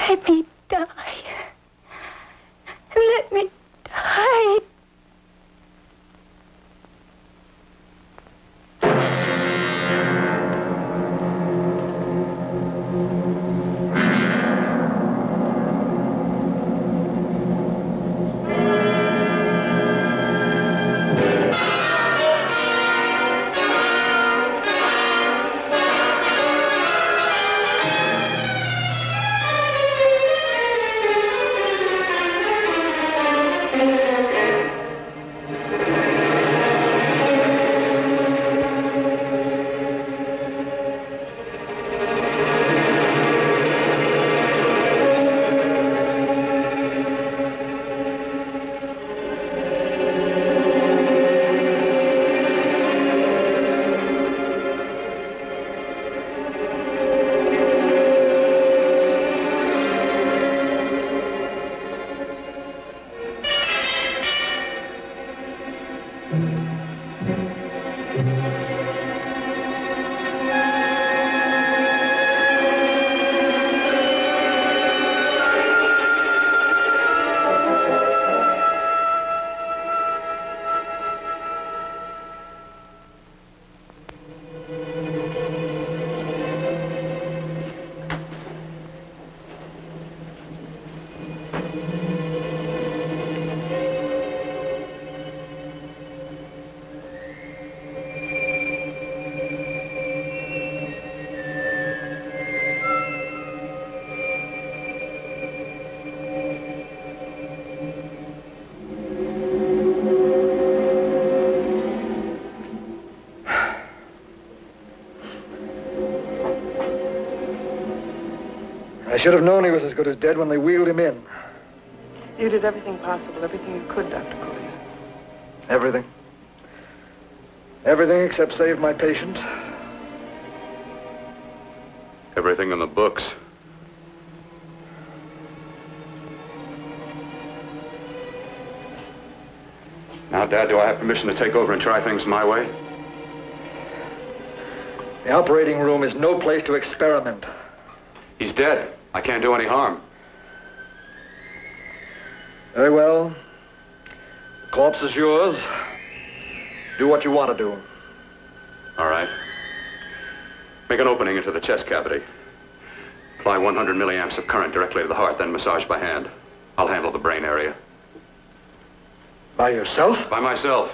Let me die. Let me die. I should have known he was as good as dead when they wheeled him in. You did everything possible, everything you could, Dr. Cooley. Everything. Everything except save my patient. Everything in the books. Now, Dad, do I have permission to take over and try things my way? The operating room is no place to experiment. He's dead. I can't do any harm. Very well. The corpse is yours. Do what you want to do. All right. Make an opening into the chest cavity. Apply 100 milliamps of current directly to the heart, then massage by hand. I'll handle the brain area. By yourself? By myself.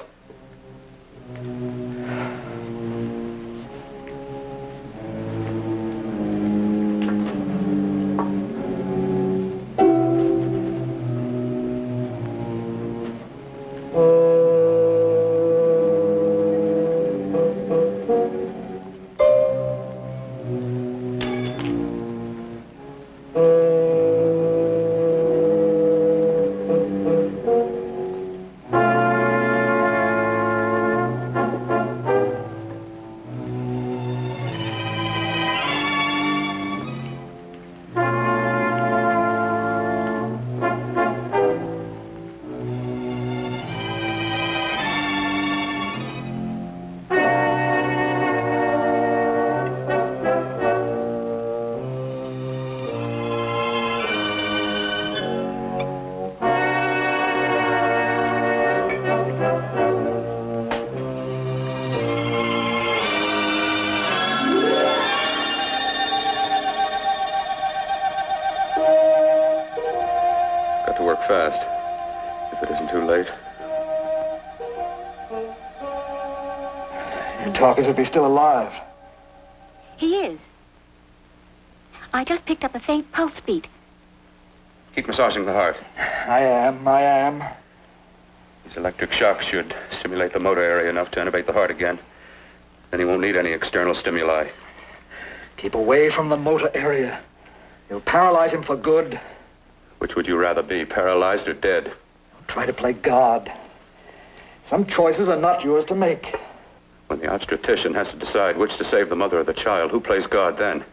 Talk as if he's still alive. He is. I just picked up a faint pulse beat. Keep massaging the heart. I am. These electric shocks should stimulate the motor area enough to innervate the heart again. Then he won't need any external stimuli. Keep away from the motor area. You'll paralyze him for good. Which would you rather be, paralyzed or dead? Don't try to play God. Some choices are not yours to make. When the obstetrician has to decide which to save the mother or the child, who plays God then?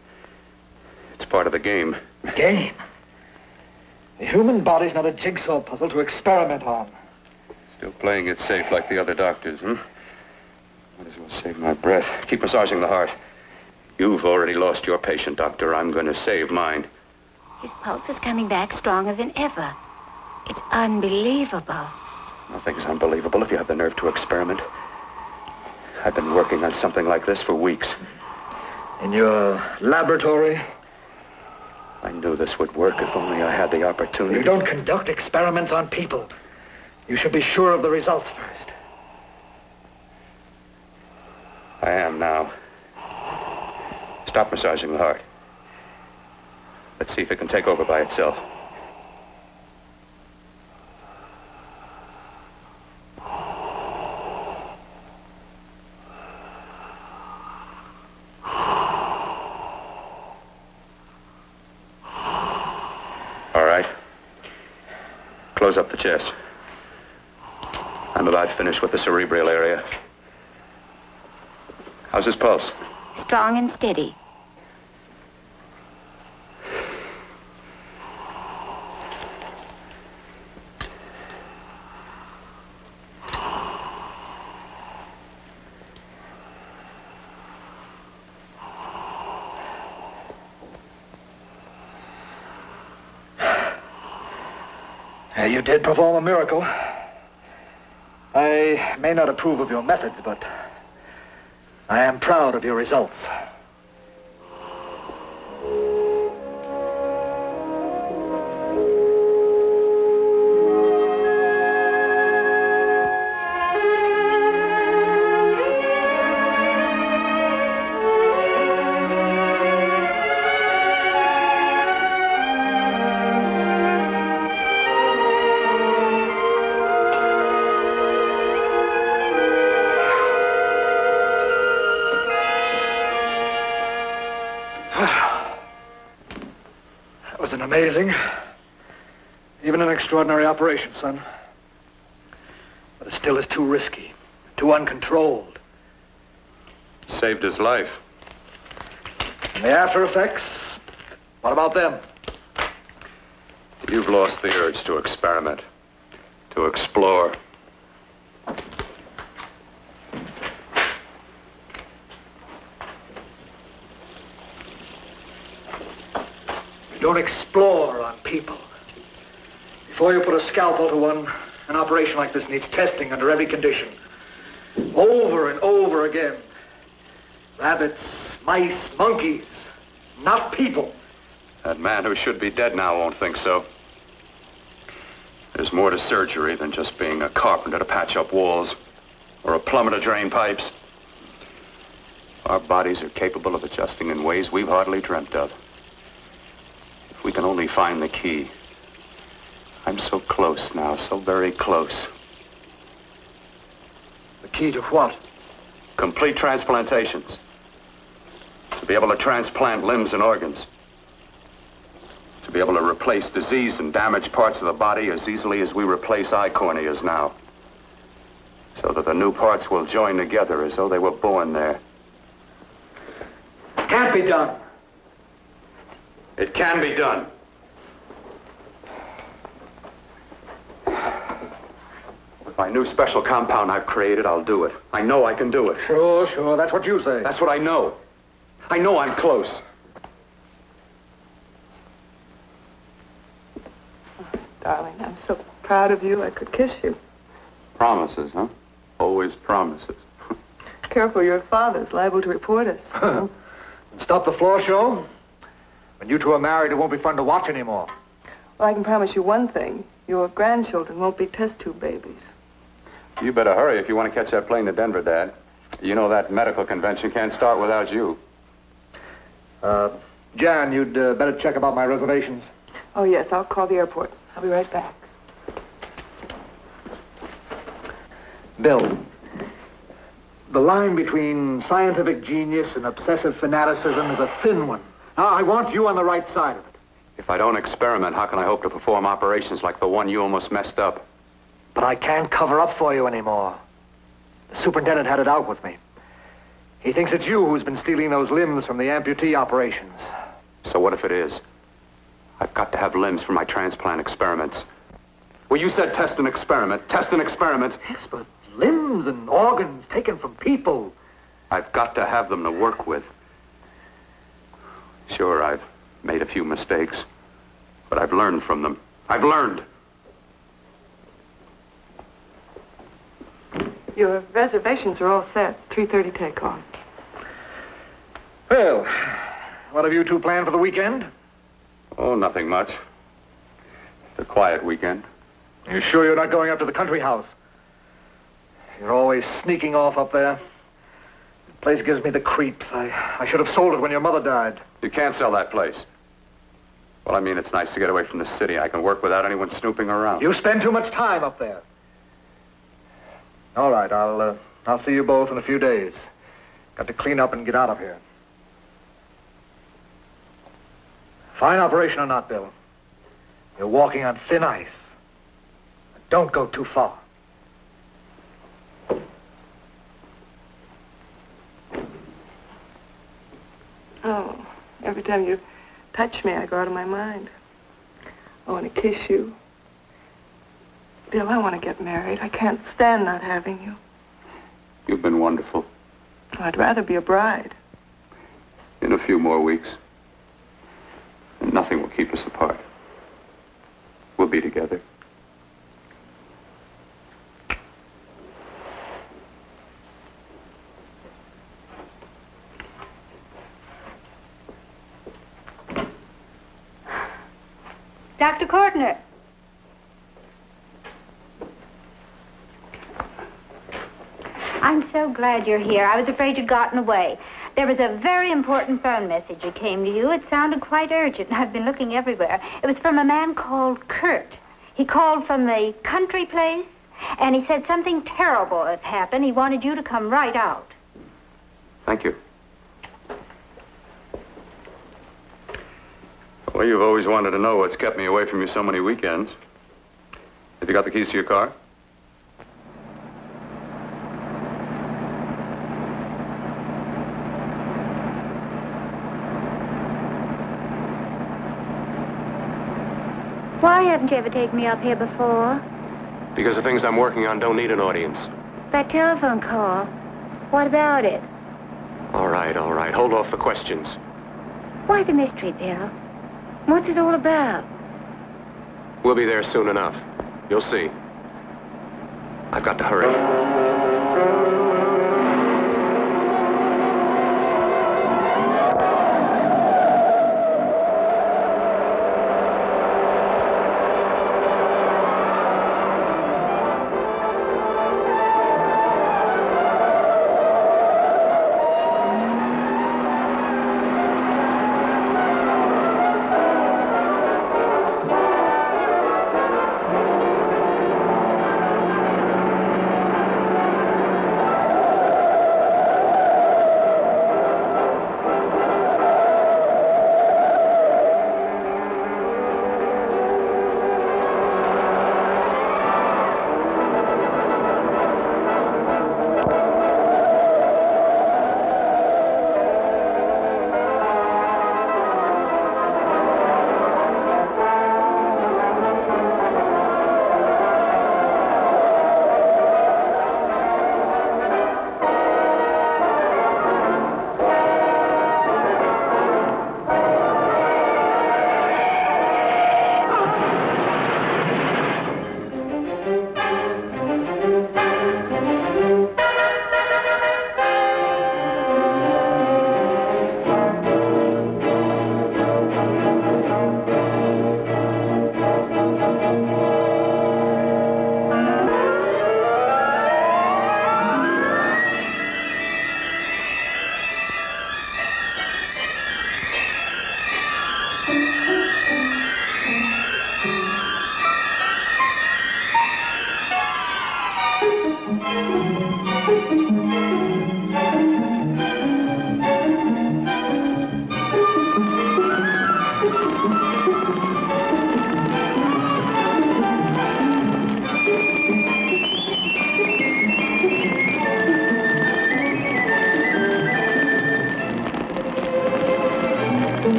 It's part of the game. Game? The human body's not a jigsaw puzzle to experiment on. Still playing it safe like the other doctors, Might as well save my breath. Keep massaging the heart. You've already lost your patient, Doctor. I'm going to save mine. His pulse is coming back stronger than ever. It's unbelievable. Nothing's unbelievable if you have the nerve to experiment. I've been working on something like this for weeks. In your laboratory? I knew this would work if only I had the opportunity. You don't conduct experiments on people. You should be sure of the results first. I am now. Stop massaging the heart. Let's see if it can take over by itself. All right. Close up the chest. I'm about finished with the cerebral area. How's his pulse? Strong and steady. You did perform a miracle. I may not approve of your methods, but I am proud of your results. Amazing. Even an extraordinary operation, son. But it still is too risky, too uncontrolled. Saved his life. And the after effects, what about them? You've lost the urge to experiment, to explore. Don't explore on people. Before you put a scalpel to one, an operation like this needs testing under every condition. Over and over again. Rabbits, mice, monkeys, not people. That man who should be dead now won't think so. There's more to surgery than just being a carpenter to patch up walls or a plumber to drain pipes. Our bodies are capable of adjusting in ways we've hardly dreamt of. If we can only find the key. I'm so close now, so very close. The key to what? Complete transplantations. To be able to transplant limbs and organs. To be able to replace diseased and damaged parts of the body as easily as we replace eye corneas now. So that the new parts will join together as though they were born there. Can't be done. It can be done. With my new special compound I've created, I'll do it. I know I can do it. Sure. That's what you say. That's what I know. I know I'm close. Darling, I'm so proud of you, I could kiss you. Promises, huh? Always promises. Careful, your father's liable to report us. Stop the floor show. When you two are married, it won't be fun to watch anymore. Well, I can promise you one thing. Your grandchildren won't be test tube babies. You better hurry if you want to catch that plane to Denver, Dad. You know that medical convention can't start without you. Jan, you'd better check about my reservations. Oh, yes, I'll call the airport. I'll be right back. Bill, the line between scientific genius and obsessive fanaticism is a thin one. Now, I want you on the right side of it. If I don't experiment, how can I hope to perform operations like the one you almost messed up? But I can't cover up for you anymore. The superintendent had it out with me. He thinks it's you who's been stealing those limbs from the amputee operations. So what if it is? I've got to have limbs for my transplant experiments. Well, you said test and experiment. Test and experiment. Yes, but limbs and organs taken from people. I've got to have them to work with. Sure, I've made a few mistakes. But I've learned from them. I've learned. Your reservations are all set. 3:30 takeoff. Well, what have you two planned for the weekend? Oh, nothing much. It's a quiet weekend. Are you sure you're not going up to the country house? You're always sneaking off up there. The place gives me the creeps. I should have sold it when your mother died. You can't sell that place. Well, I mean, it's nice to get away from the city. I can work without anyone snooping around. You spend too much time up there. All right, I'll see you both in a few days. Got to clean up and get out of here. Fine operation or not, Bill. You're walking on thin ice. Don't go too far. Oh, every time you touch me, I go out of my mind. I want to kiss you. Bill, I want to get married. I can't stand not having you. You've been wonderful. I'd rather be a bride. In a few more weeks. And nothing will keep us apart. We'll be together. Dr. Cordner. I'm so glad you're here. I was afraid you'd gotten away. There was a very important phone message that came to you. It sounded quite urgent. I've been looking everywhere. It was from a man called Kurt. He called from the country place, and he said something terrible has happened. He wanted you to come right out. Thank you. Well, you've always wanted to know what's kept me away from you so many weekends. Have you got the keys to your car? Why haven't you ever taken me up here before? Because the things I'm working on don't need an audience. That telephone call. What about it? All right. Hold off the questions. Why the mystery, Bill? What's it all about? We'll be there soon enough. You'll see. I've got to hurry.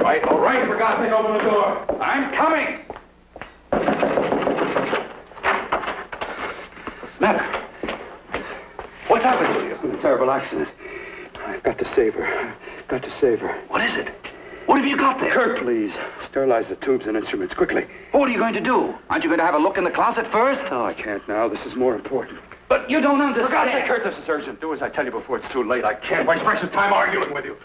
right, for God's sake, open the door. I'm coming. What's the matter? What's happened to you? A terrible accident. I've got to save her. Got to save her. What is it? What have you got there? Kurt, please. Sterilize the tubes and instruments, quickly. What are you going to do? Aren't you going to have a look in the closet first? No, I can't now. This is more important. But you don't understand. For God's sake, Kurt, this is urgent. Do as I tell you before it's too late. I can't waste precious time arguing with you.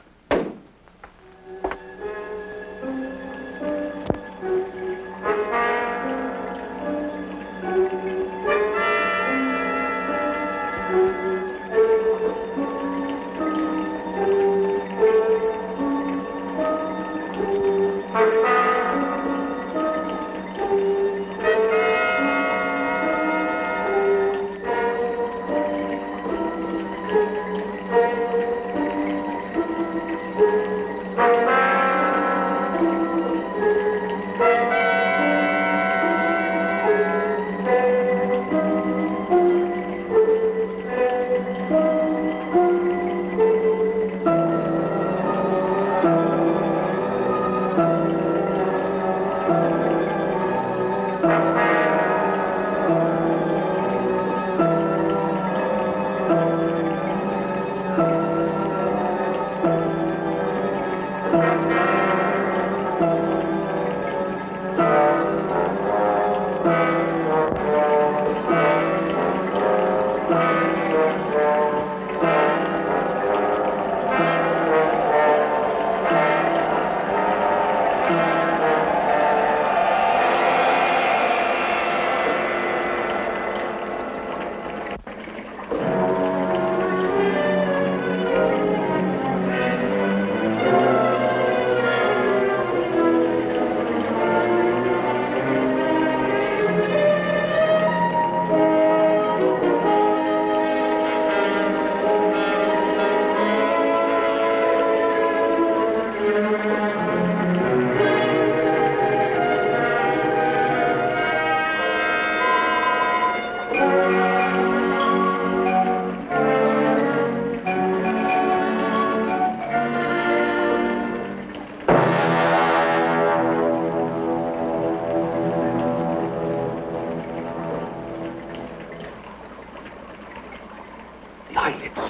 Eyelids.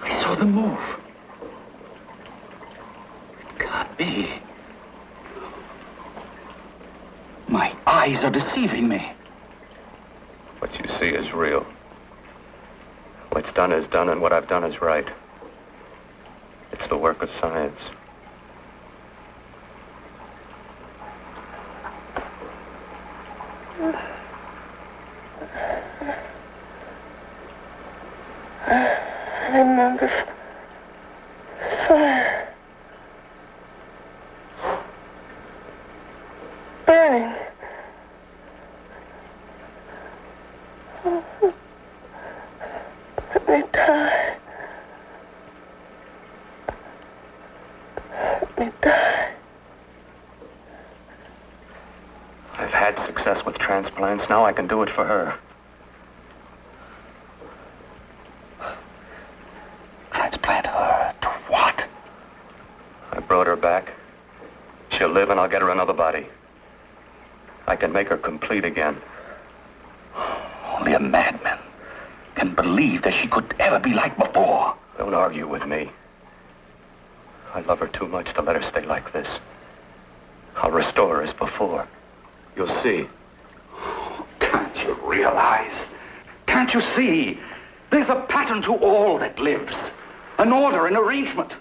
I saw them move. It can't be. My eyes are deceiving me. What you see is real. What's done is done, and what I've done is right. It's the work of science. I remember fire. Burning. Let me die. Let me die. I've had success with transplants. Now I can do it for her. Transplant her to what? I brought her back. She'll live, and I'll get her another body. I can make her complete again. Only a madman can believe that she could ever be like before. Don't argue with me. I love her too much to let her stay like this. I'll restore her as before. You'll see. Can't you realize? Can't you see? There's a pattern to all that lives. An order, an arrangement.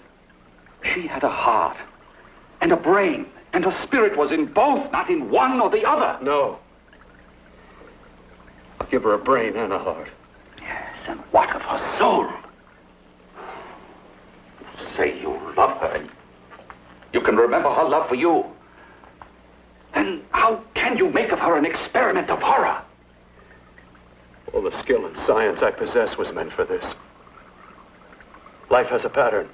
She had a heart and a brain, and her spirit was in both, not in one or the other. No. I'll give her a brain and a heart. Yes, and what of her soul? You say you love her, and you can remember her love for you. Then how can you make of her an experiment of horror? All the skill and science I possess was meant for this. Life has a pattern.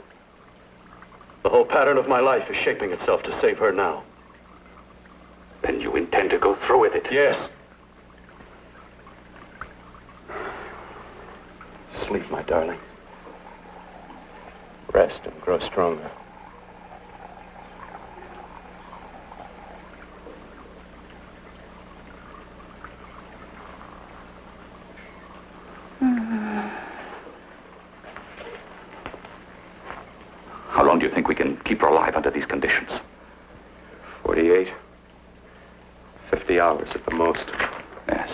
The whole pattern of my life is shaping itself to save her now. Then you intend to go through with it? Yes. Sleep, my darling. Rest and grow stronger. do you think we can keep her alive under these conditions? 48. 50 hours at the most. Yes.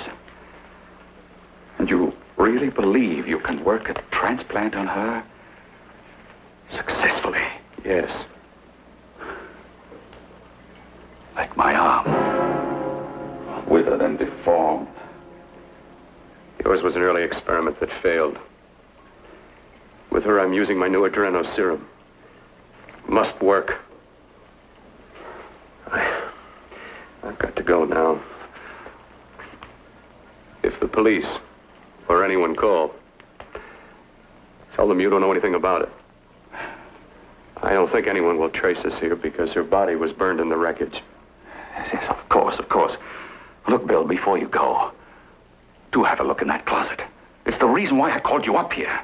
And you really believe you can work a transplant on her successfully? Yes. Like my arm. Withered and deformed. Yours was an early experiment that failed. With her, I'm using my new adreno serum. Must work. I've got to go now. If the police or anyone call, tell them you don't know anything about it. I don't think anyone will trace us here because her body was burned in the wreckage. Yes, of course, of course. Look, Bill, before you go, do have a look in that closet. It's the reason why I called you up here.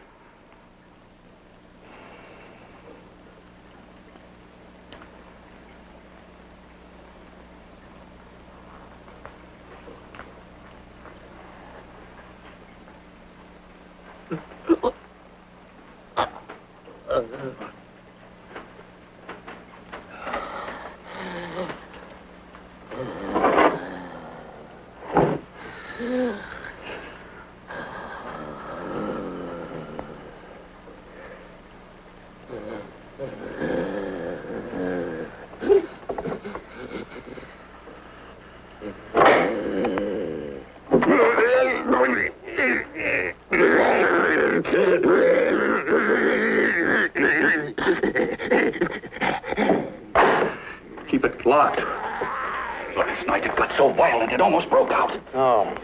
Keep it locked. Last night it got so violent it almost broke out. Oh.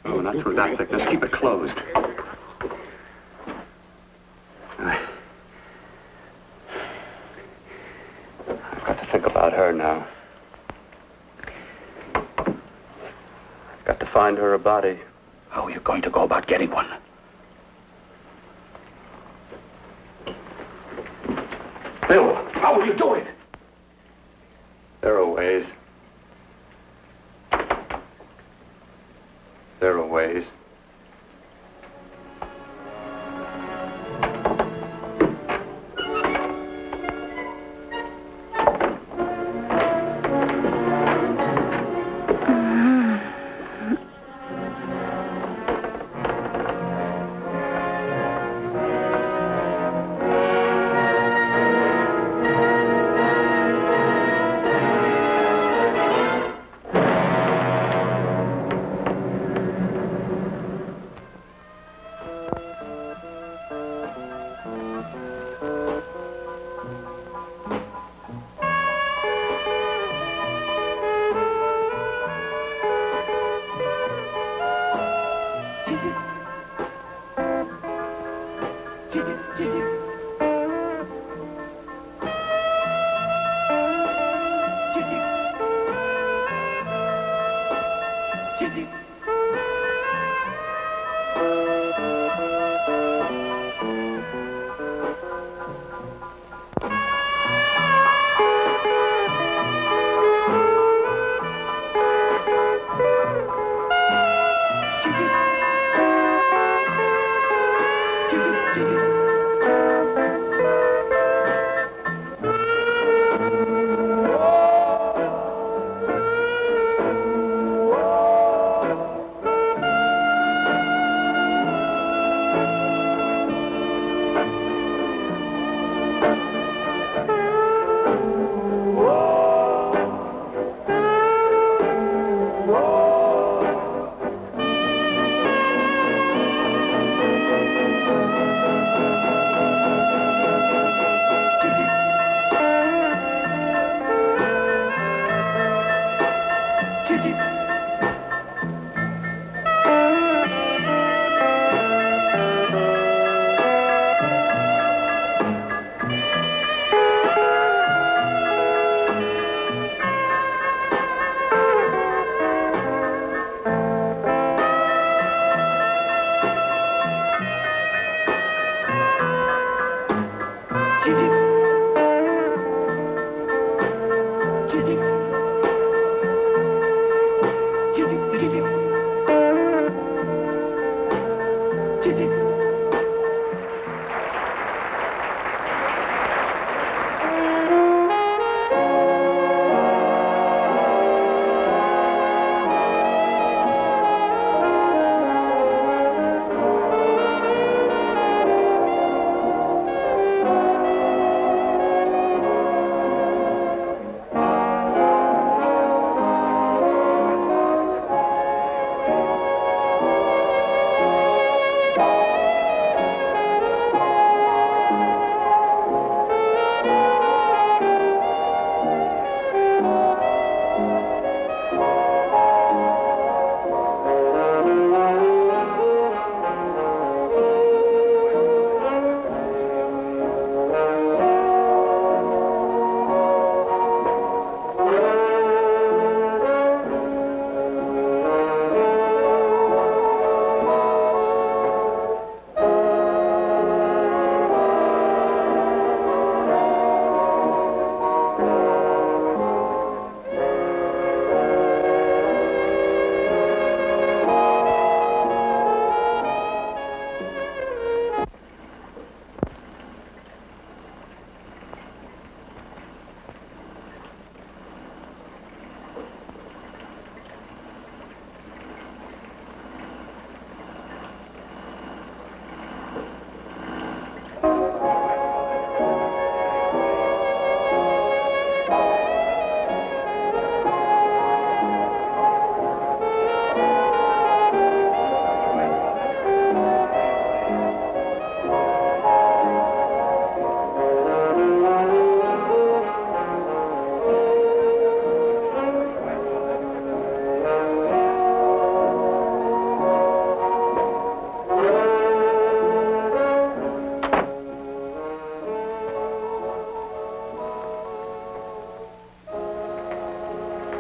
Oh, not through that thickness. Keep it closed. I've got to think about her now. I've got to find her a body. How are you going to go about getting one? Bill, how will you do it? There are ways. There are ways.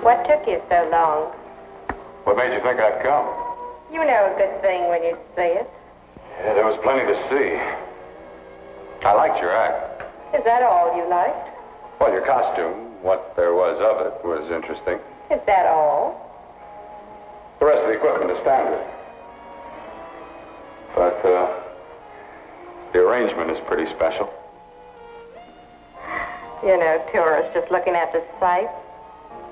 What took you so long? What made you think I'd come? You know a good thing when you see it. Yeah, there was plenty to see. I liked your act. Is that all you liked? Well, your costume, what there was of it, was interesting. Is that all? The rest of the equipment is standard. But, the arrangement is pretty special. You know, tourists just looking at the sights.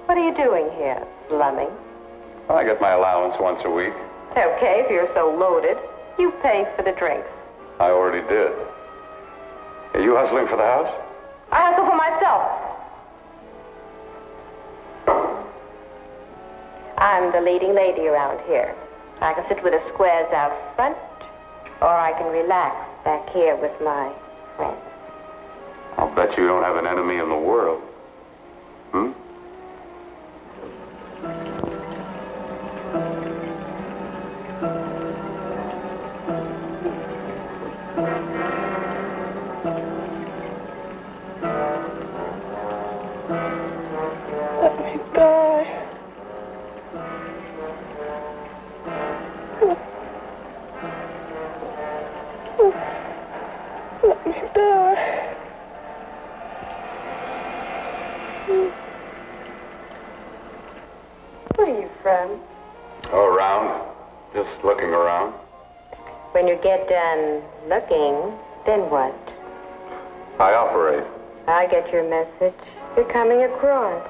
What are you doing here, slumming? I get my allowance once a week. Okay, if you're so loaded, you pay for the drinks. I already did. Are you hustling for the house? I hustle for myself. I'm the leading lady around here. I can sit with the squares out front, or I can relax back here with my friends. I'll bet you don't have an enemy in the world. Hmm? Let me die. Let me die. Where are you from? Oh, around. Just looking around. When you get done looking, then what? I operate. I get your message. You're coming across.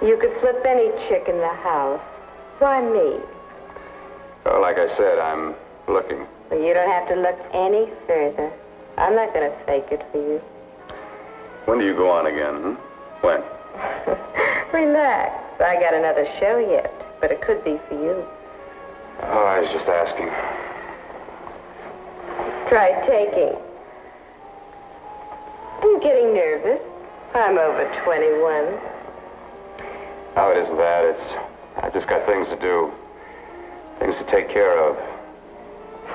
You could flip any chick in the house. Why me? Oh, like I said, I'm looking. Well, you don't have to look any further. I'm not going to fake it for you. When do you go on again, hmm? When? Relax. I got another show yet, but it could be for you. Oh, I was just asking. Try taking. Are you getting nervous? I'm over 21. Oh, it isn't that. I've just got things to do. Things to take care of.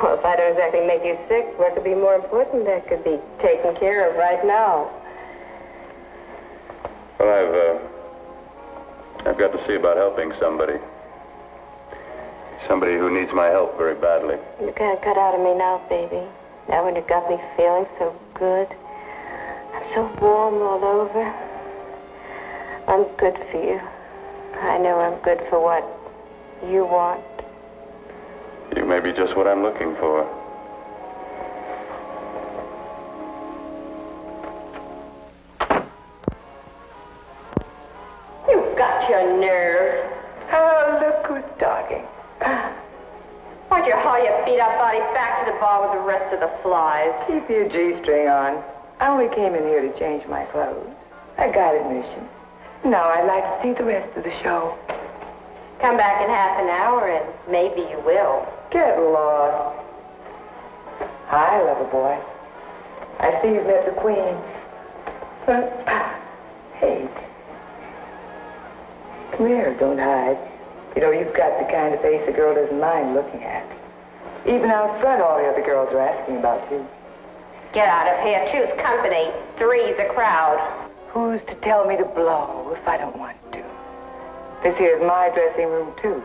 Well, if I don't exactly make you sick, what could be more important that could be taken care of right now? Well, I've got to see about helping somebody. Somebody who needs my help very badly. You can't cut out of me now, baby. Now when you got me feeling so good. I'm so warm all over. I'm good for you. I know I'm good for what you want. You may be just what I'm looking for. You've got your nerve. Oh, look who's talking. Why'd you haul your beat-up body back to the bar with the rest of the flies? Keep your G-string on. I only came in here to change my clothes. I got admission. Now I'd like to see the rest of the show. Come back in half an hour and maybe you will. Get lost. Hi, lover boy. I see you've met the queen. Hey. Come here, don't hide. You know, you've got the kind of face a girl doesn't mind looking at. Even out front, all the other girls are asking about you. Get out of here. Choose company. Three's a crowd. Who's to tell me to blow if I don't want to? This here's my dressing room, too.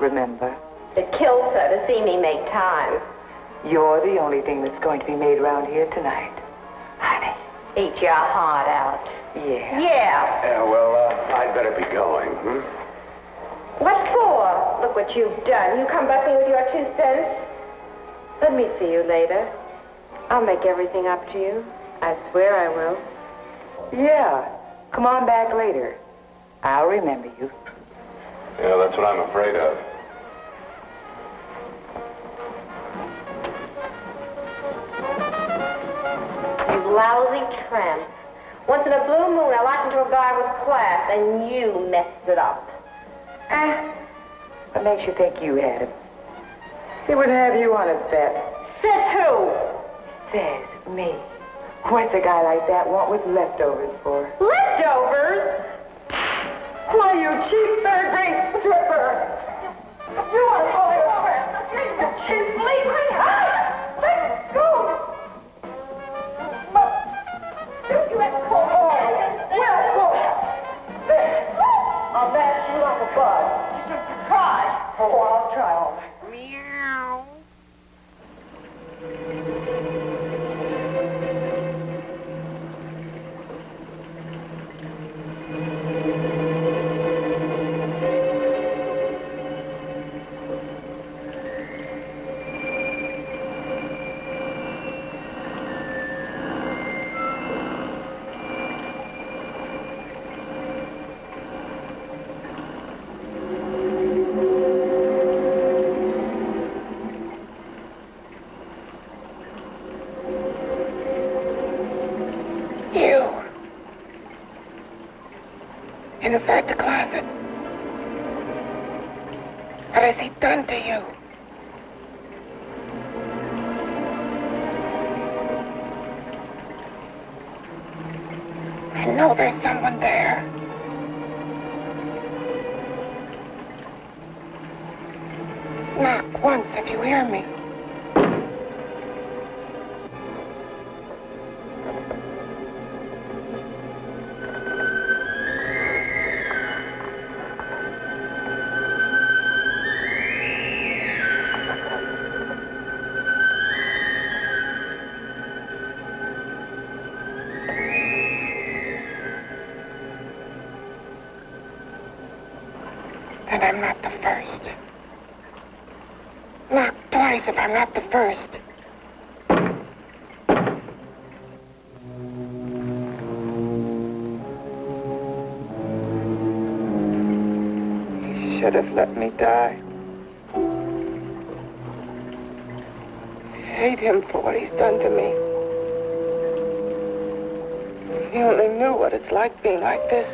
Remember? It kills her to see me make time. You're the only thing that's going to be made around here tonight. Honey. Eat your heart out. Yeah. Yeah. Yeah, well, I'd better be going, hmm? What for? Look what you've done. You come busting with your 2 cents. Let me see you later. I'll make everything up to you. I swear I will. Yeah. Come on back later. I'll remember you. Yeah, that's what I'm afraid of. You lousy tramp. Once in a blue moon, I latched into a guy with class, and you messed it up. What makes you think you had him? He wouldn't have you on his bet. Says who? Says me. What's a guy like that want with leftovers for? Leftovers? Why, you cheap third-rate stripper! You are falling over! You cheap, leave me! Let go! You have to pull. Oh, well, there. Inside the closet. What has he done to you? I know there's someone there. Knock once if you hear me. And I'm not the first. Knock twice if I'm not the first. He should have let me die. I hate him for what he's done to me. If he only knew what it's like being like this.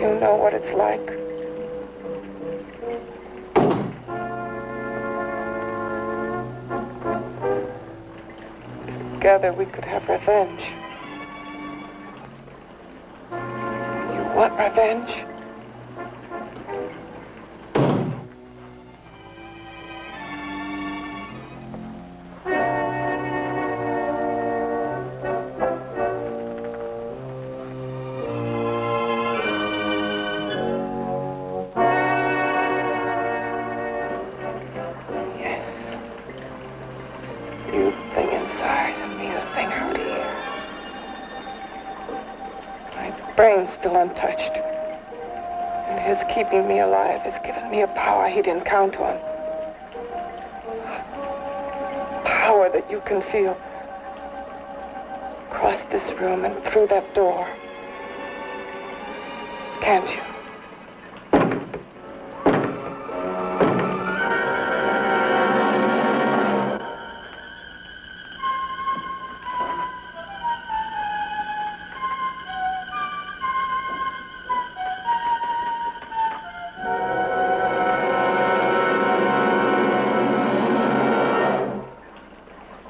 You know what it's like. Together we could have revenge. You want revenge? Brain's still untouched. And his keeping me alive has given me a power he didn't count on. Power that you can feel. Across this room and through that door. Can't you?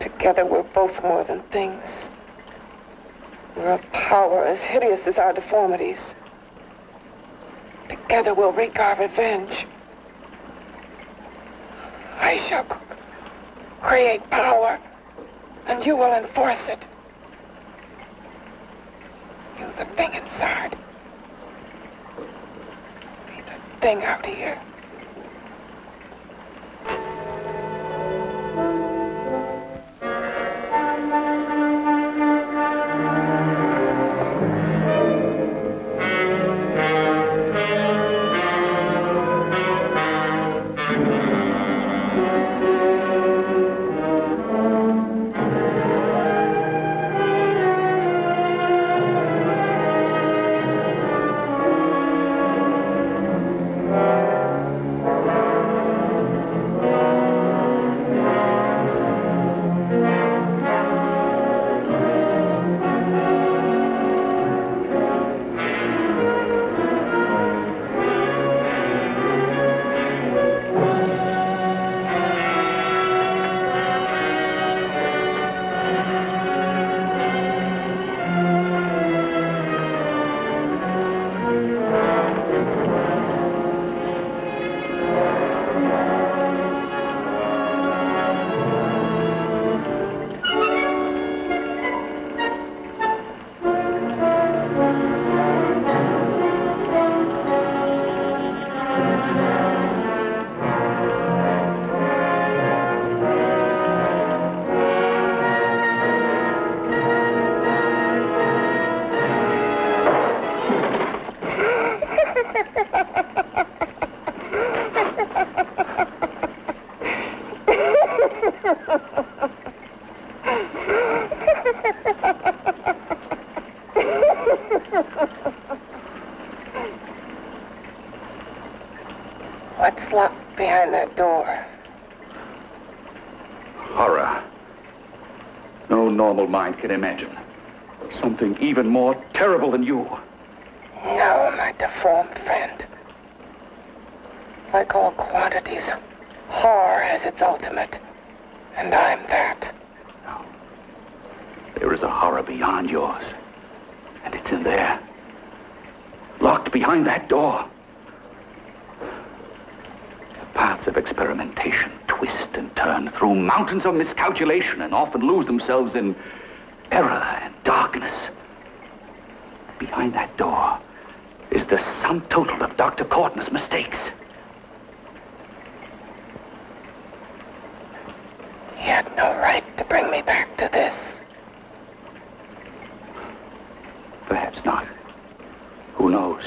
Together we're both more than things. We're a power as hideous as our deformities. Together we'll wreak our revenge. I shall create power, and you will enforce it. You, the thing inside. Me, the thing out here. What's locked behind that door? Horror. No normal mind can imagine. Something even more terrible than you. No, my deformed friend. Like all quantities, horror has its ultimate. And I'm that. No. There is a horror beyond yours. And it's in there. Locked behind that door. The paths of experimentation twist and turn through mountains of miscalculation and often lose themselves in error and darkness. Behind that door is the sum total of Dr. Courtney's mistakes. He had no right to bring me back to this. Perhaps not. Who knows?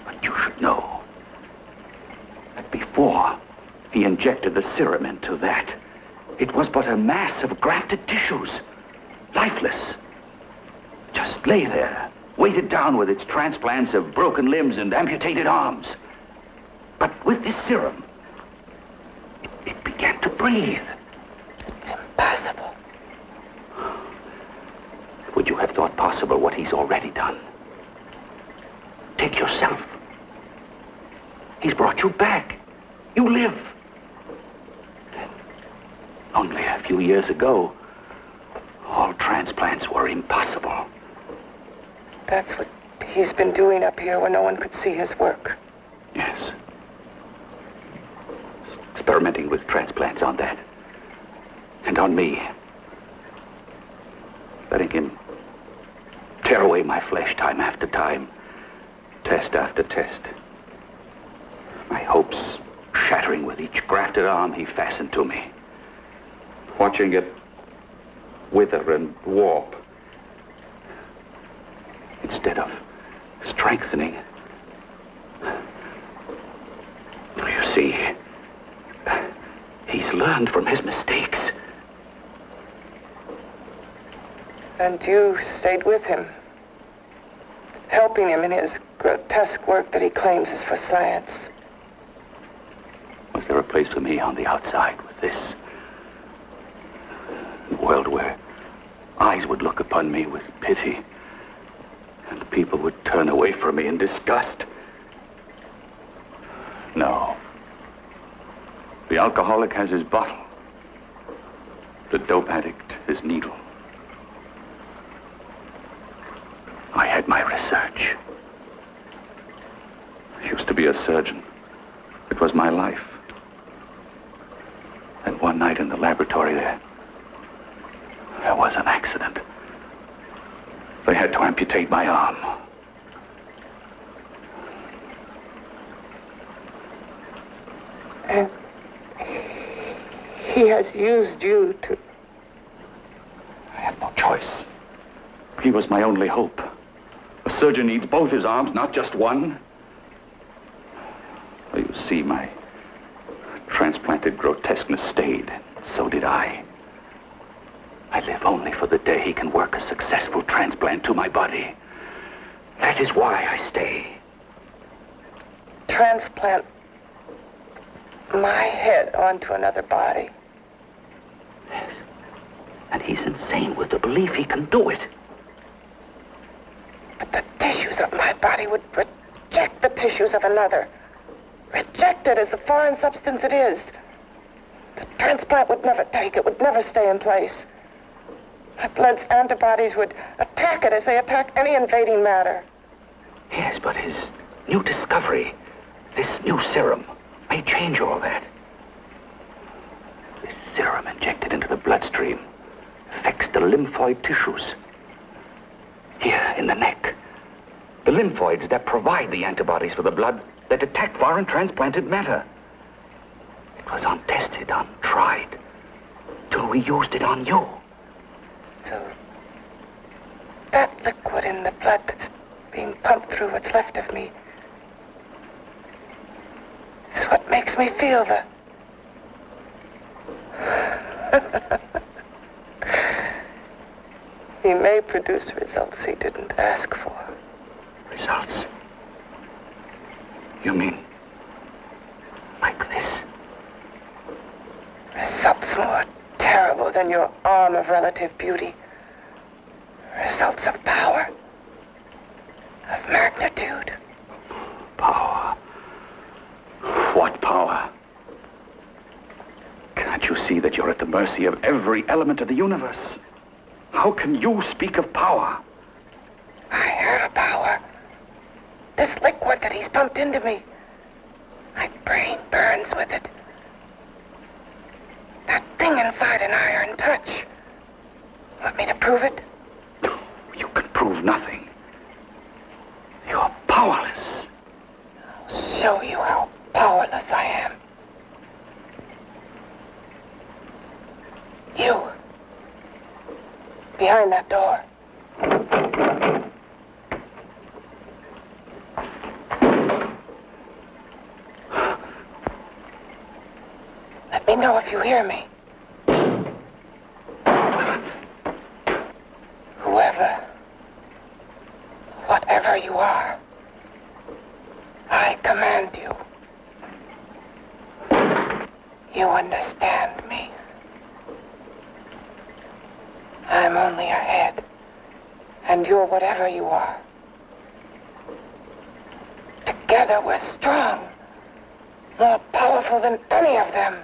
But you should know that before he injected the serum into that, it was but a mass of grafted tissues, lifeless. Just lay there, weighted down with its transplants of broken limbs and amputated arms. But with this serum, it began to breathe. It's impossible. Would you have thought possible what he's already done? Take yourself. He's brought you back. You live. Only a few years ago, all transplants were impossible. That's what he's been doing up here where no one could see his work. Yes. Experimenting with transplants on that. And on me. Letting him tear away my flesh time after time. Test after test. My hopes shattering with each grafted arm he fastened to me. Watching it wither and warp. Instead of strengthening. You see, he's learned from his mistakes. And you stayed with him, helping him in his grotesque work that he claims is for science. Was there a place for me on the outside with this? A world where eyes would look upon me with pity, and people would turn away from me in disgust. No. The alcoholic has his bottle. The dope addict his needle. I had my research. I used to be a surgeon. It was my life. And one night in the laboratory there was an accident. They had to amputate my arm. And he has used you to... I had no choice. He was my only hope. A surgeon needs both his arms, not just one. You see, my transplanted grotesqueness stayed. So did I. I live only for the day he can work a successful transplant to my body. That is why I stay. Transplant my head onto another body. Yes. And he's insane with the belief he can do it. But the tissues of my body would reject the tissues of another. Reject it as the foreign substance it is. The transplant would never take it, would never stay in place. My blood's antibodies would attack it as they attack any invading matter. Yes, but his new discovery, this new serum, may change all that. This serum injected into the bloodstream affects the lymphoid tissues. Here in the neck. The lymphoids that provide the antibodies for the blood that attack foreign transplanted matter. It was untested, untried, till we used it on you. So, that liquid in the blood that's being pumped through what's left of me is what makes me feel the... He may produce results he didn't ask for. Results? You mean like this? Results more terrible than your arm of relative beauty. Results of power. Of magnitude. Power. What power? Can't you see that you're at the mercy of every element of the universe? How can you speak of power? I have power. This liquid that he's pumped into me. My brain burns with it. That thing inside an iron touch. Want me to prove it? You can prove nothing. You're powerless. I'll show you how powerless I am. You. Behind that door. Let me know if you hear me. Whoever, whatever you are, I command you. You understand me. I'm only a head, and you're whatever you are. Together we're strong, more powerful than any of them.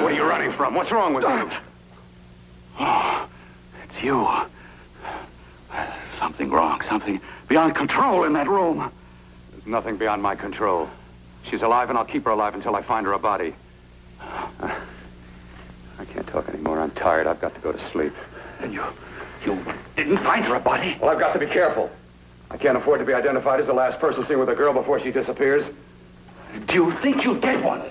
What are you running from? What's wrong with you? Oh, it's you. Something wrong, something beyond control in that room. There's nothing beyond my control. She's alive, and I'll keep her alive until I find her a body. I can't talk anymore. I'm tired. I've got to go to sleep. And you didn't find her a body? Well, I've got to be careful. I can't afford to be identified as the last person seen with a girl before she disappears. Do you think you'll get one?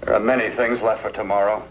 There are many things left for tomorrow.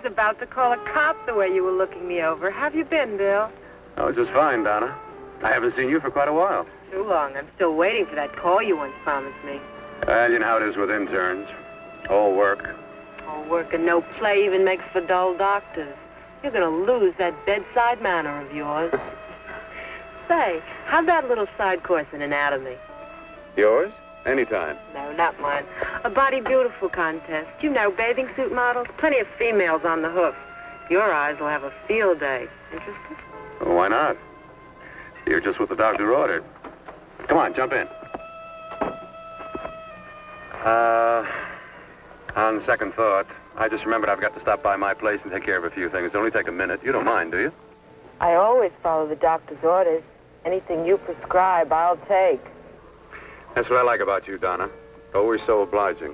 About to call a cop the way you were looking me over. How have you been, Bill? Oh, just fine, Donna. I haven't seen you for quite a while. Too long. I'm still waiting for that call you once promised me. And you know how it is with interns. All work. All work and no play even makes for dull doctors. You're going to lose that bedside manner of yours. Say, how'd that little side course in anatomy? Yours? Anytime. No, not mine. A body beautiful contest. You know, bathing suit models. Plenty of females on the hoof. Your eyes will have a field day. Interested? Well, why not? You're just what the doctor ordered. Come on, jump in. On second thought, I just remembered I've got to stop by my place and take care of a few things. It'll only take a minute. You don't mind, do you? I always follow the doctor's orders. Anything you prescribe, I'll take. That's what I like about you, Donna. Always so obliging.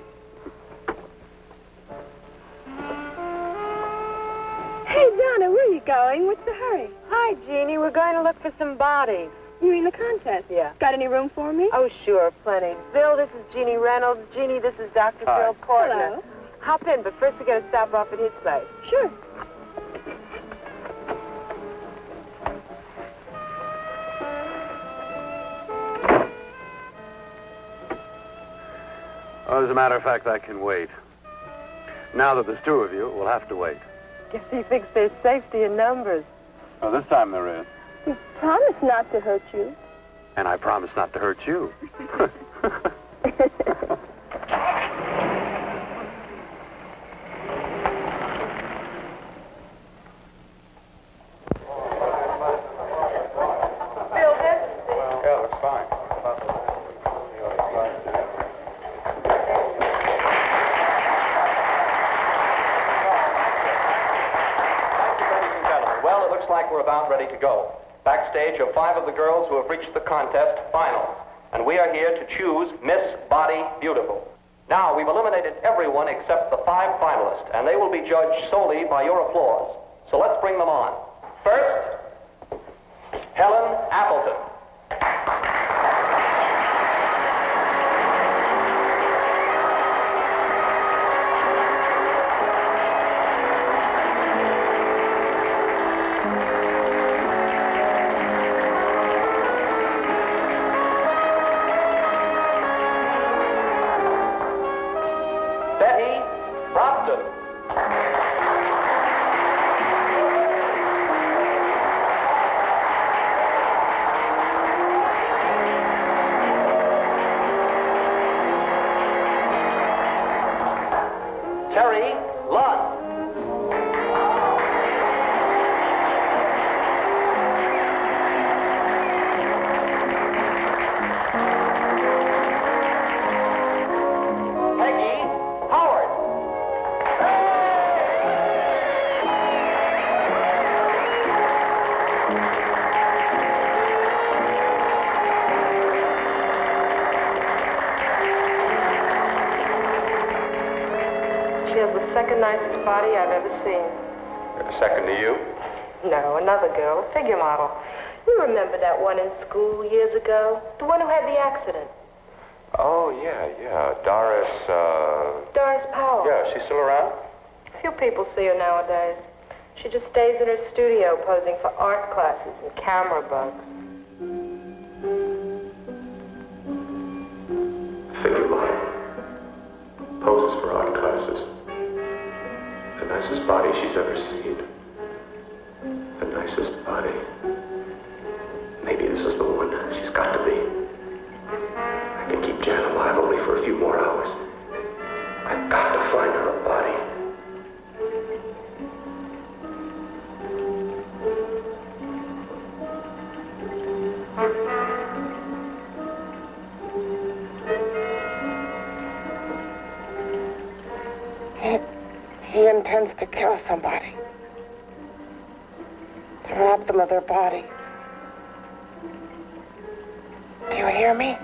Hey, Donna, where are you going? What's the hurry? Hi, Jeannie. We're going to look for some bodies. You mean the contest? Yeah. Got any room for me? Oh, sure, plenty. Bill, this is Jeannie Reynolds. Jeannie, this is Dr. Hi. Bill Portner. Hello. Hop in, but first we got to stop off at his place. Sure. Well, as a matter of fact, I can wait. Now that there's two of you, we'll have to wait. Guess he thinks there's safety in numbers. Well, this time there is. You promised not to hurt you. And I promise not to hurt you. Ready to go. Backstage are 5 of the girls who have reached the contest finals, and we are here to choose Miss Body Beautiful. Now, we've eliminated everyone except the 5 finalists, and they will be judged solely by your applause. So let's bring them on. First, Helen Appleton. Second nicest body I've ever seen. Second to you? No, another girl, a figure model. You remember that one in school years ago? The one who had the accident. Oh, yeah. Doris, Doris Powell. Yeah, she's still around? Few people see her nowadays. She just stays in her studio posing for art classes and camera bugs. Figure model. Poses for art classes. The nicest body she's ever seen. The nicest body. Maybe this is the one. She's got to be. I can keep Jan alive only for a few more hours. I've got to find her a body. He intends to kill somebody. To rob them of their body. Do you hear me?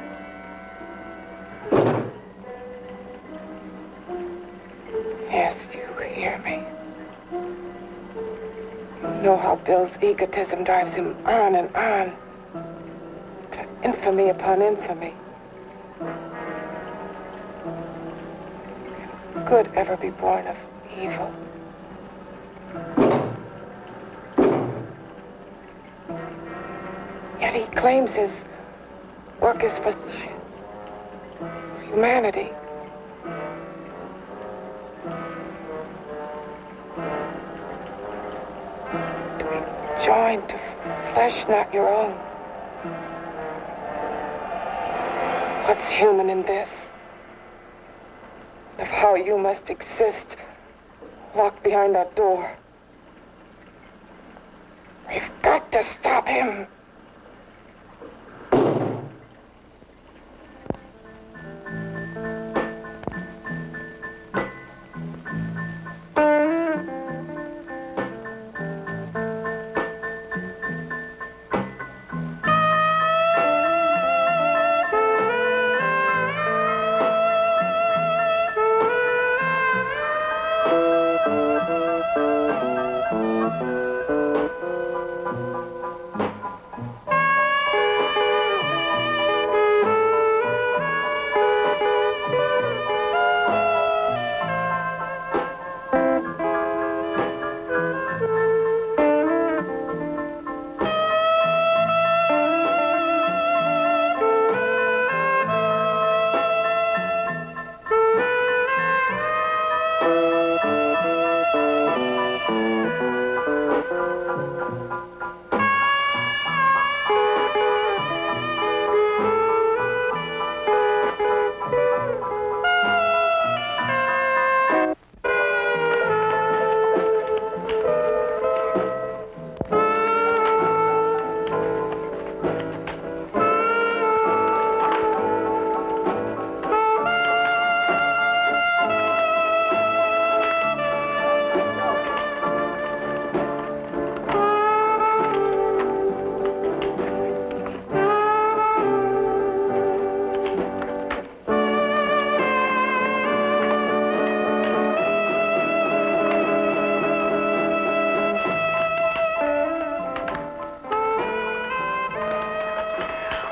Yes, you hear me. You know how Bill's egotism drives him on and on. To infamy upon infamy. Can good ever be born of evil? Yet he claims his work is for science, for humanity. To be joined to flesh not your own. What's human in this? Of how you must exist locked behind that door. We've got to stop him.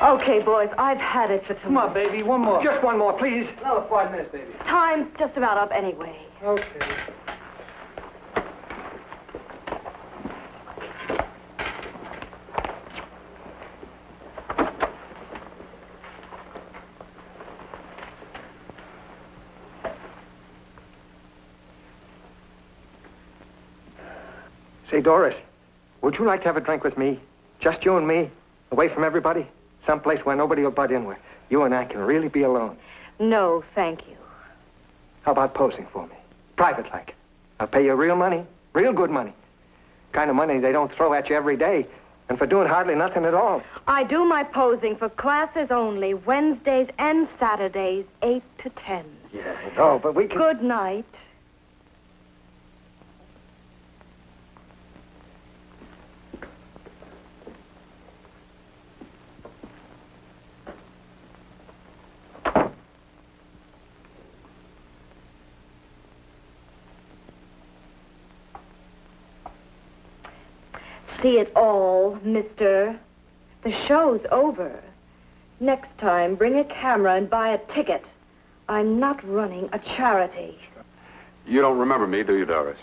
Okay, boys, I've had it for tonight. Come on, baby, one more. Just one more, please. Another 5 minutes, baby. Time's just about up anyway. Okay. Say, Doris, would you like to have a drink with me? Just you and me, away from everybody? Someplace where nobody will butt in, where you and I can really be alone. No, thank you. How about posing for me? Private like. I'll pay you real money, real good money. Kind of money they don't throw at you every day, and for doing hardly nothing at all. I do my posing for classes only, Wednesdays and Saturdays, 8 to 10. Yeah, I know, but we can... Good night. See it all, mister. The show's over. Next time, bring a camera and buy a ticket. I'm not running a charity. You don't remember me, do you, Doris?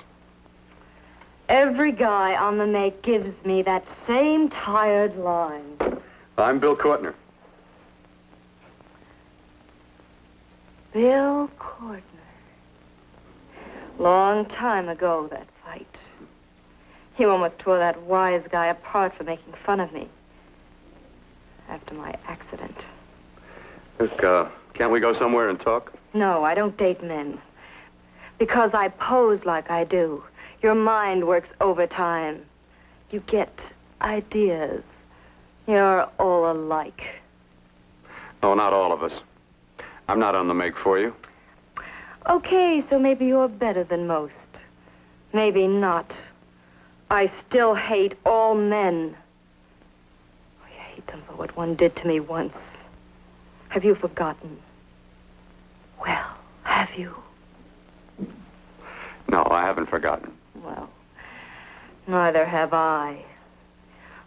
Every guy on the make gives me that same tired line. I'm Bill Courtner. Bill Courtner. Long time ago, that fight. You almost tore that wise guy apart for making fun of me. After my accident. Look, can't we go somewhere and talk? No, I don't date men. Because I pose like I do. Your mind works overtime. You get ideas. You're all alike. Oh, not all of us. I'm not on the make for you. Okay, so maybe you're better than most. Maybe not. I still hate all men. I hate them for what one did to me once. Have you forgotten? Well, have you? No, I haven't forgotten. Well, neither have I.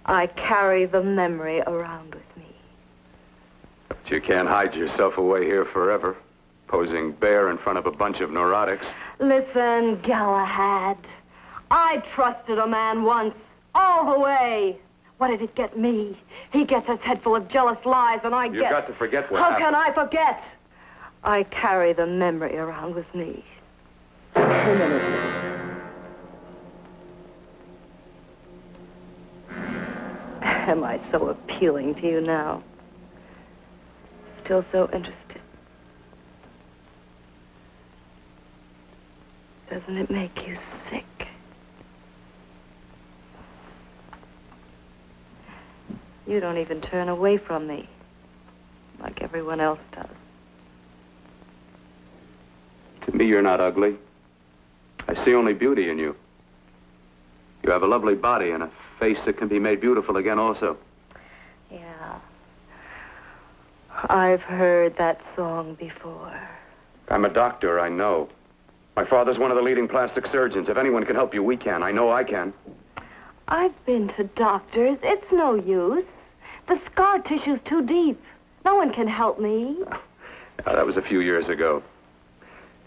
I carry the memory around with me. But you can't hide yourself away here forever, posing bare in front of a bunch of neurotics. Listen, Galahad. I trusted a man once, all the way. What did it get me? He gets his head full of jealous lies, and You've got to forget what happened. happened. How can I forget? I carry the memory around with me. Am I so appealing to you now? Still so interested? Doesn't it make you sick? You don't even turn away from me, like everyone else does. To me, you're not ugly. I see only beauty in you. You have a lovely body and a face that can be made beautiful again also. Yeah. I've heard that song before. I'm a doctor, I know. My father's one of the leading plastic surgeons. If anyone can help you, we can. I know I can. I've been to doctors. It's no use. The scar tissue's too deep. No one can help me. That was a few years ago.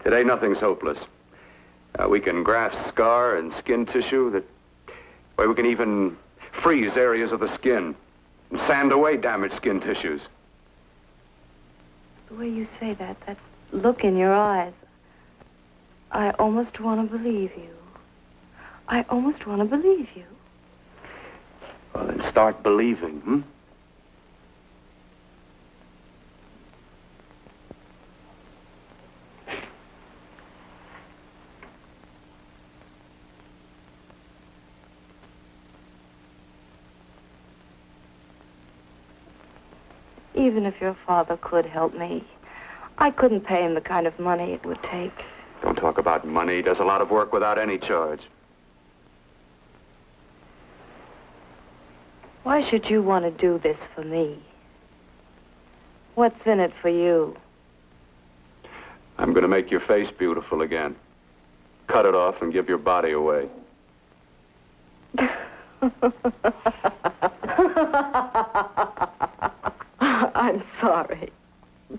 Today, nothing's hopeless. We can graft scar and skin tissue where we can even freeze areas of the skin and sand away damaged skin tissues. The way you say that look in your eyes, I almost want to believe you. I almost want to believe you. Well, then start believing, hmm? Even if your father could help me, I couldn't pay him the kind of money it would take. Don't talk about money. He does a lot of work without any charge. Why should you want to do this for me? What's in it for you? I'm going to make your face beautiful again. Cut it off and give your body away. sorry.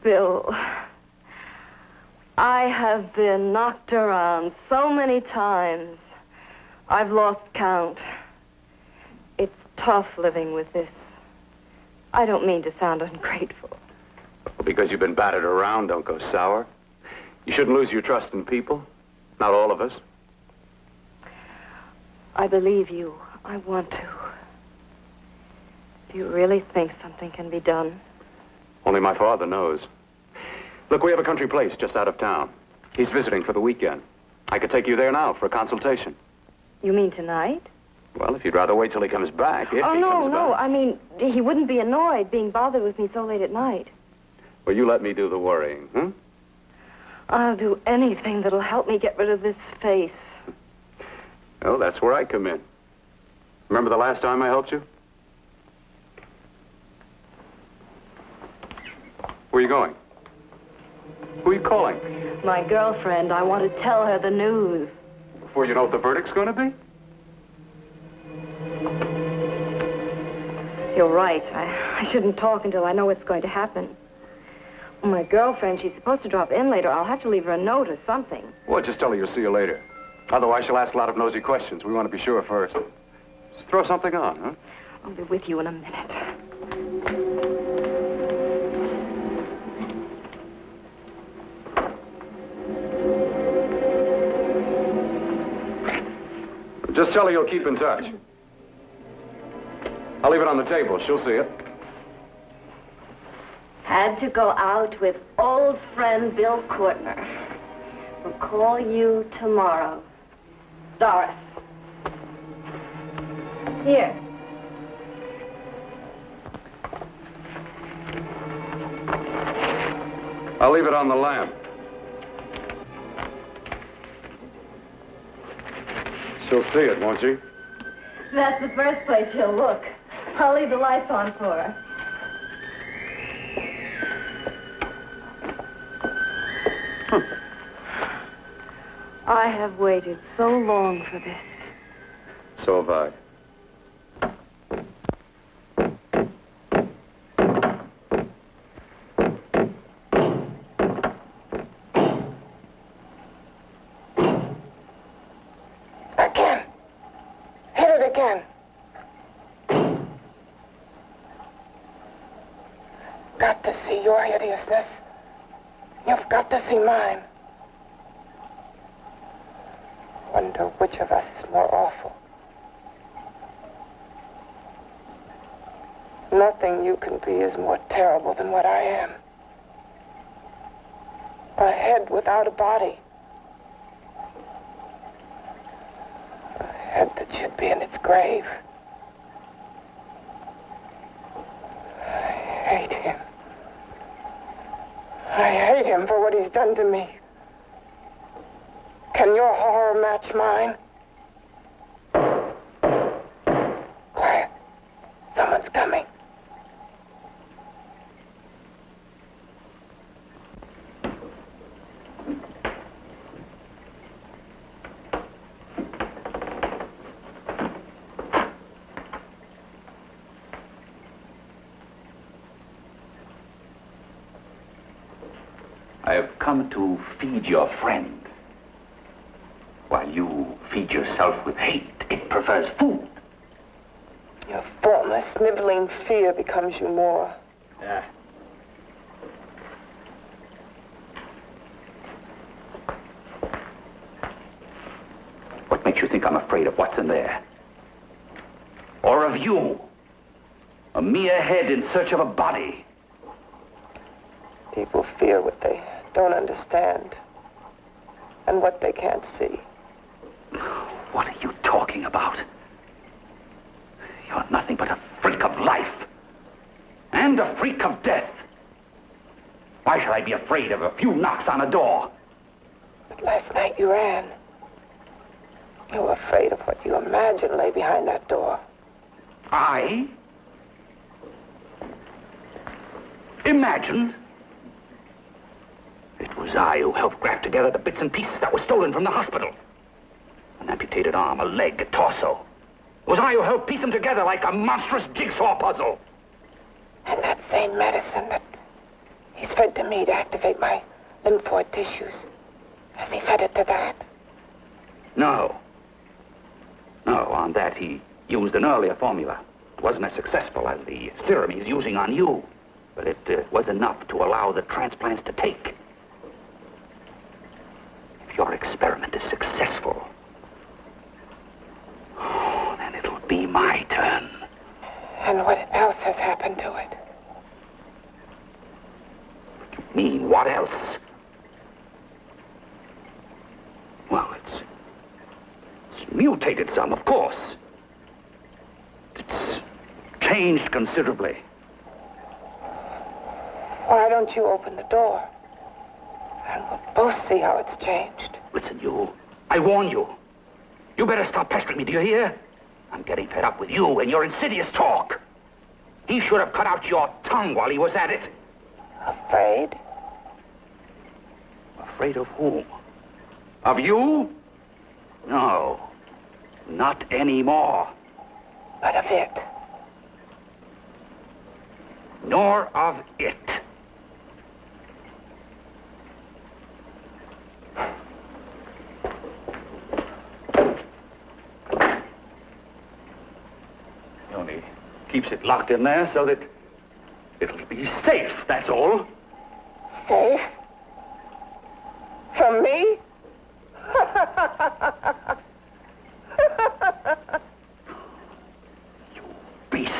Bill, I have been knocked around so many times. I've lost count. It's tough living with this. I don't mean to sound ungrateful. Well, because you've been battered around, don't go sour. You shouldn't lose your trust in people. Not all of us. I believe you. I want to. Do you really think something can be done? Only my father knows. Look, we have a country place just out of town. He's visiting for the weekend. I could take you there now for a consultation. You mean tonight? Well, if you'd rather wait till he comes back, if he comes no. back. I mean, he wouldn't be annoyed being bothered with me so late at night. Well, you let me do the worrying, hmm? I'll do anything that'll help me get rid of this face. Well, that's where I come in. Remember the last time I helped you? Where are you going? Who are you calling? My girlfriend. I want to tell her the news. Before you know what the verdict's going to be? You're right. I shouldn't talk until I know what's going to happen. My girlfriend, she's supposed to drop in later. I'll have to leave her a note or something. Well, just tell her you'll see you later. Otherwise, she'll ask a lot of nosy questions. We want to be sure first. Just throw something on, huh? I'll be with you in a minute. Just tell her you'll keep in touch. I'll leave it on the table. She'll see it. Had to go out with old friend Bill Courtner. We'll call you tomorrow. Doris. Here. I'll leave it on the lamp. She'll see it, won't she? That's the first place she'll look. I'll leave the lights on for her. I have waited so long for this. So have I. Again. Hit it again. Got to see your hideousness. You've got to see mine. Wonder which of us is more awful. Nothing you can be is more terrible than what I am. A head without a body. A head that should be in its grave. I hate him. I hate him for what he's done to me. Can your horror match mine? Quiet. Someone's coming. I have come to feed your friend. While you feed yourself with hate, it prefers food. Your formless, sniveling fear becomes you more. Yeah. What makes you think I'm afraid of what's in there? Or of you? A mere head in search of a body. People fear what they don't understand and what they can't see. What are you talking about? You're nothing but a freak of life. And a freak of death. Why should I be afraid of a few knocks on a door? But last night you ran. You were afraid of what you imagined lay behind that door. I? Imagined? It was I who helped graft together the bits and pieces that were stolen from the hospital. An amputated arm, a leg, a torso. It was I who helped piece them together like a monstrous jigsaw puzzle. And that same medicine that He's fed to me to activate my lymphoid tissues. Has he fed it to that? No. No, on that he used an earlier formula. It wasn't as successful as the serum he's using on you, but it was enough to allow the transplants to take. If your experiment is successful, then it'll be my turn. And what else has happened to it? What do you mean, what else? Well, it's mutated some, of course. It's changed considerably. Why don't you open the door? And we'll both see how it's changed. Listen, you. I warn you. You better stop pestering me, do you hear? I'm getting fed up with you and your insidious talk. He should have cut out your tongue while he was at it. Afraid? Afraid of whom? Of you? No. Not anymore. But of it? Nor of it. He only keeps it locked in there so that it'll be safe, that's all. Safe? From me? You beast.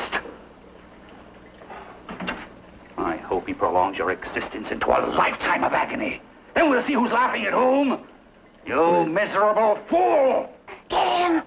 I hope he prolongs your existence into a lifetime of agony. Then we'll see who's laughing at whom. You miserable fool! Get him!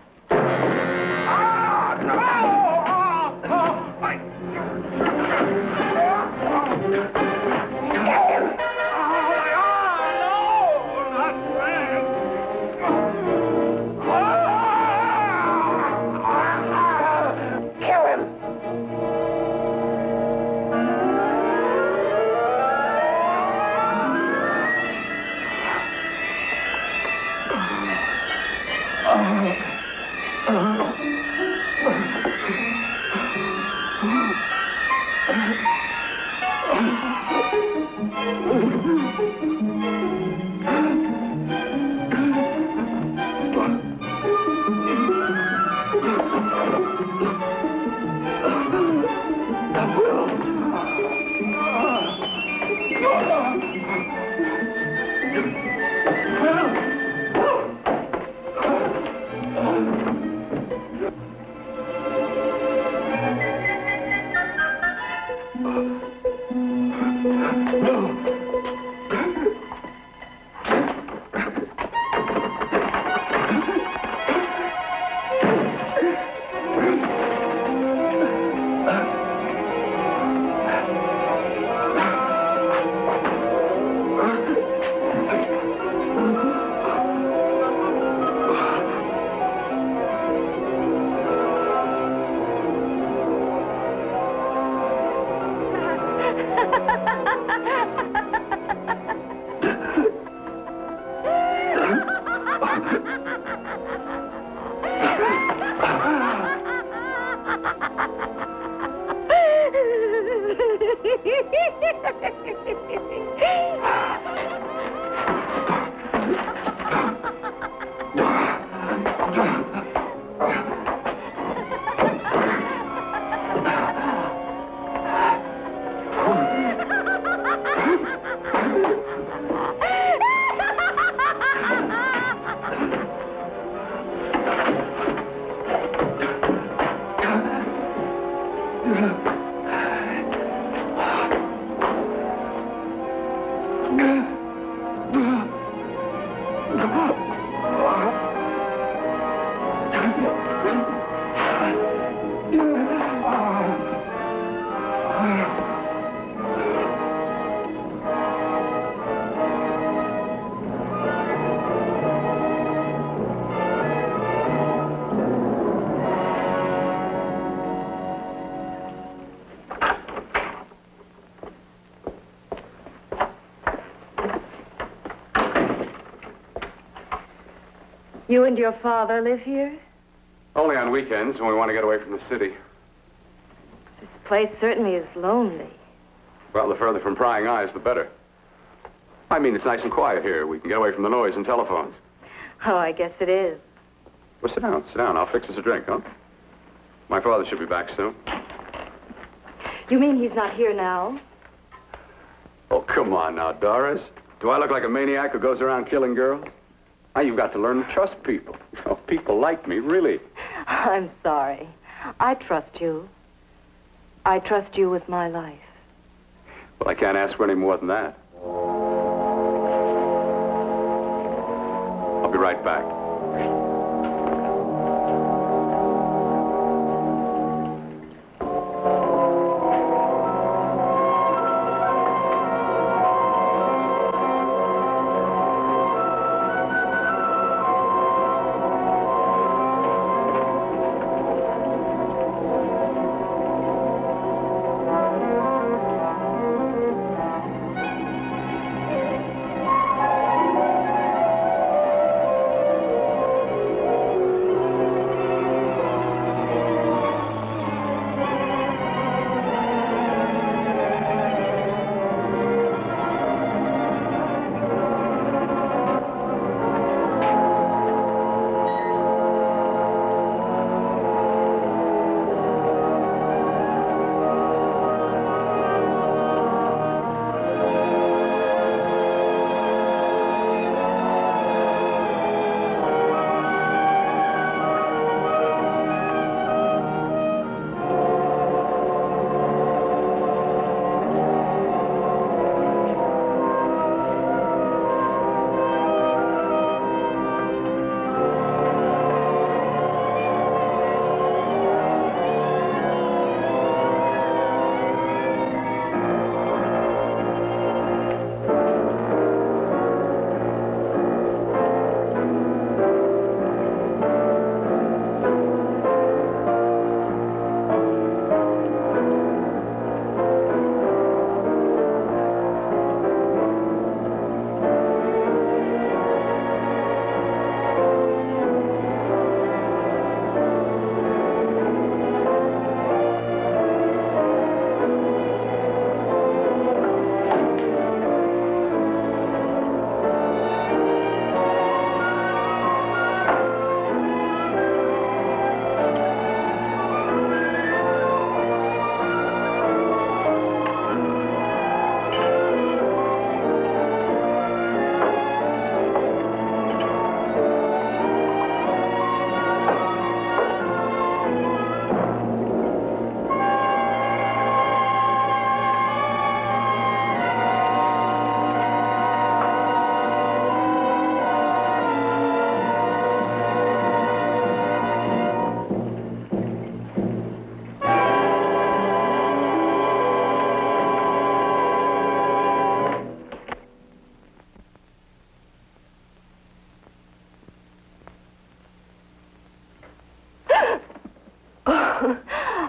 You and your father live here? Only on weekends when we want to get away from the city. This place certainly is lonely. Well, the further from prying eyes, the better. I mean, it's nice and quiet here. We can get away from the noise and telephones. Oh, I guess it is. Well, sit down. Sit down. I'll fix us a drink, huh? My father should be back soon. You mean he's not here now? Oh, come on now, Doris. Do I look like a maniac who goes around killing girls? Now, you've got to learn to trust people. Oh, people like me, really. I'm sorry. I trust you. I trust you with my life. Well, I can't ask for any more than that. I'll be right back.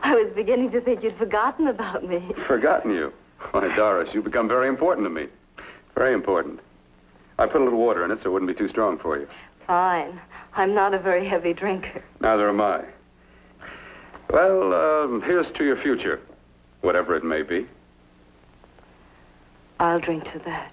I was beginning to think you'd forgotten about me. Forgotten you? Why, Doris, you've become very important to me. Very important. I put a little water in it so it wouldn't be too strong for you. Fine. I'm not a very heavy drinker. Neither am I. Well, here's to your future, whatever it may be. I'll drink to that.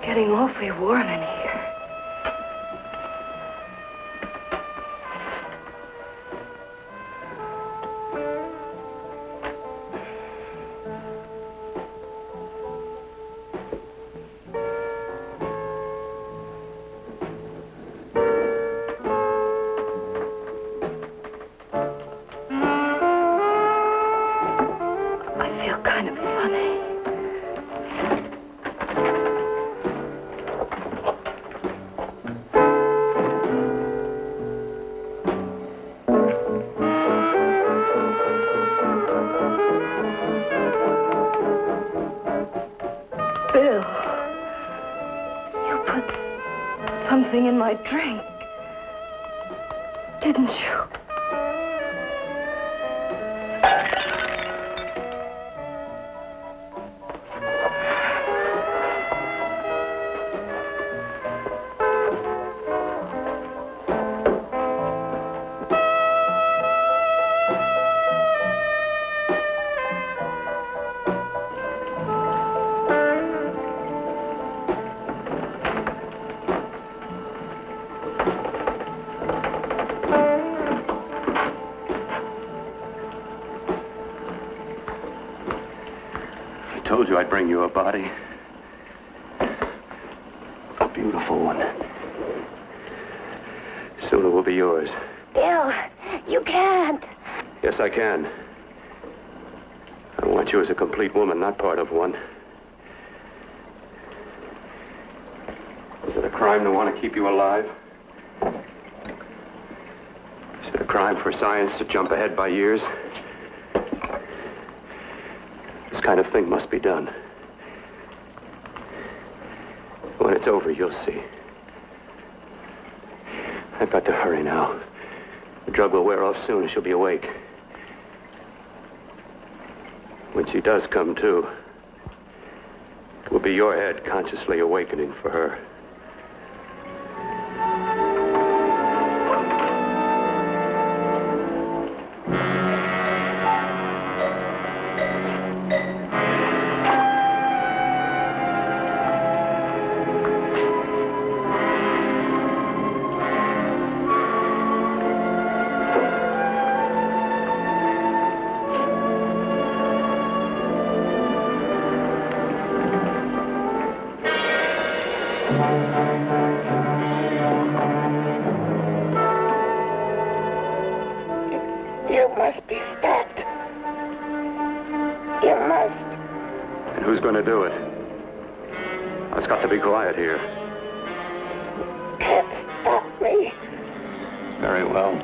Getting awfully warm in here. something in my drink. Didn't you? I told you I'd bring you a body. A beautiful one. Soon it will be yours. Bill, you can't. Yes, I can. I want you as a complete woman, not part of one. Is it a crime to want to keep you alive? Is it a crime for science to jump ahead by years? This kind of thing must be done. When it's over, you'll see. I've got to hurry now. The drug will wear off soon and she'll be awake. When she does come to, it will be your head consciously awakening for her. You must be stopped. You must. And who's going to do it? It's got to be quiet here. Can't stop me. Very well.